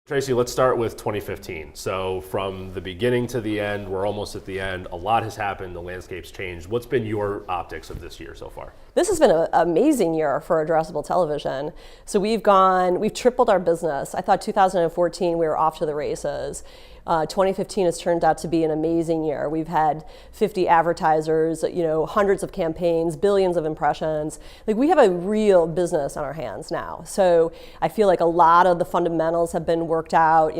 Tracy, let's start with 2015. So from the beginning to the end, we're almost at the end. A lot has happened. The landscape's changed. What's been your optics of this year so far? This has been an amazing year for addressable television. So we've tripled our business. I thought 2014 we were off to the races. 2015 has turned out to be an amazing year. We've had 50 advertisers, hundreds of campaigns, billions of impressions. Like, we have a real business on our hands now. So I feel like a lot of the fundamentals have been worked out.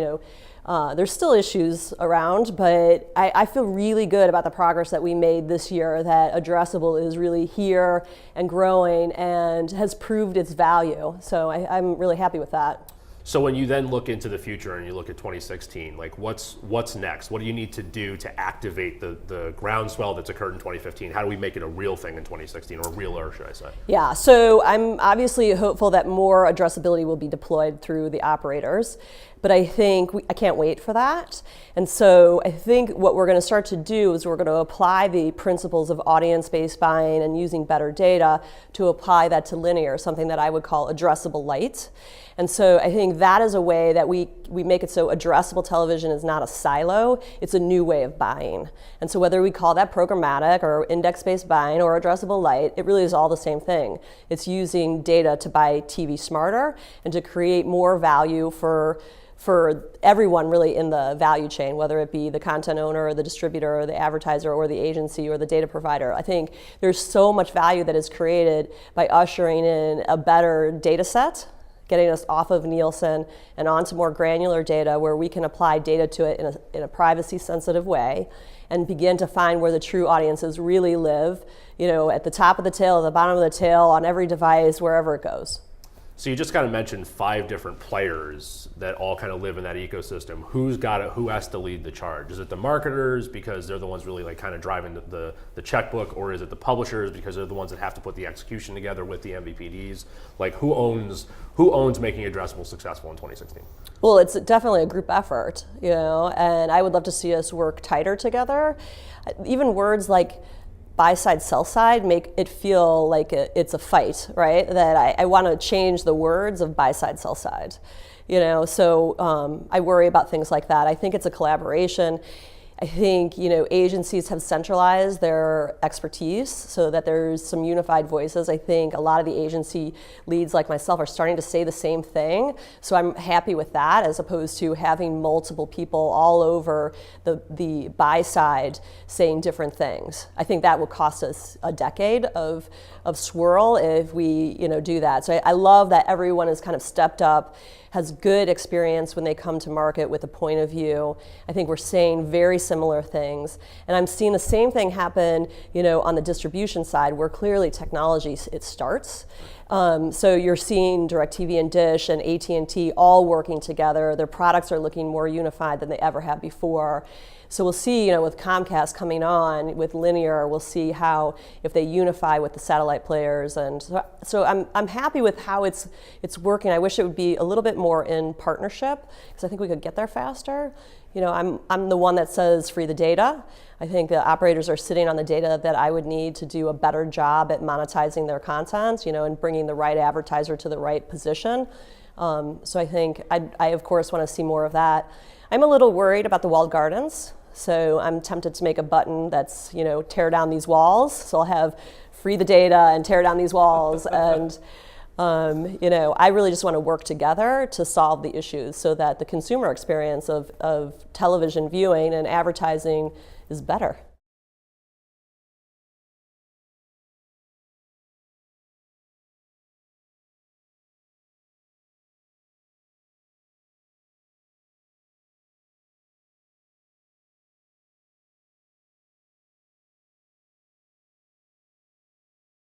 There's still issues around, but I feel really good about the progress that we made this year, that addressable is really here and growing and has proved its value. So I'm really happy with that. So when you then look into the future and you look at 2016, like what's next? What do you need to do to activate the groundswell that's occurred in 2015? How do we make it a real thing in 2016, or realer, should I say? Yeah, so I'm obviously hopeful that more addressability will be deployed through the operators, but I think I can't wait for that. And so I think what we're going to start to do is we're going to apply the principles of audience-based buying and using better data to apply that to linear, something that I would call addressable light. And so I think that is a way that we make it so addressable television is not a silo, it's a new way of buying. And so whether we call that programmatic or index-based buying or addressable light, it really is all the same thing. It's using data to buy TV smarter and to create more value for everyone really in the value chain, whether it be the content owner or the distributor or the advertiser or the agency or the data provider. I think there's so much value that is created by ushering in a better data set, getting us off of Nielsen and onto more granular data where we can apply data to it in a privacy-sensitive way and begin to find where the true audiences really live, at the top of the tail, at the bottom of the tail, on every device, wherever it goes. So you just kind of mentioned 5 different players that all kind of live in that ecosystem. Who's got it? Who has to lead the charge? Is it the marketers because they're the ones really like kind of driving the checkbook, or is it the publishers because they're the ones that have to put the execution together with the MVPDs? Like, who owns making addressable successful in 2016? Well, it's definitely a group effort, and I would love to see us work tighter together. Even words like buy side, sell side make it feel like it's a fight, right? That I want to change the words of buy side, sell side. So I worry about things like that. I think it's a collaboration. I think agencies have centralized their expertise so that there's some unified voices. I think a lot of the agency leads like myself are starting to say the same thing. So I'm happy with that, as opposed to having multiple people all over the buy side saying different things. I think that will cost us a decade of swirl if we do that. So I love that everyone has kind of stepped up, has good experience when they come to market with a point of view. I think we're saying very similar things. And I'm seeing the same thing happen, on the distribution side, where clearly technology, it starts. So you're seeing DirecTV and Dish and AT&T all working together. Their products are looking more unified than they ever have before. So we'll see, with Comcast coming on with linear, we'll see how if they unify with the satellite players, and so I'm happy with how it's working. I wish it would be a little bit more in partnership, because I think we could get there faster. I'm the one that says free the data. I think the operators are sitting on the data that I would need to do a better job at monetizing their content, and bringing the right advertiser to the right position. So I think I of course want to see more of that. I'm a little worried about the walled gardens. So I'm tempted to make a button that's, tear down these walls. So I'll have free the data and tear down these walls. And, I really just want to work together to solve the issues so that the consumer experience of television viewing and advertising is better.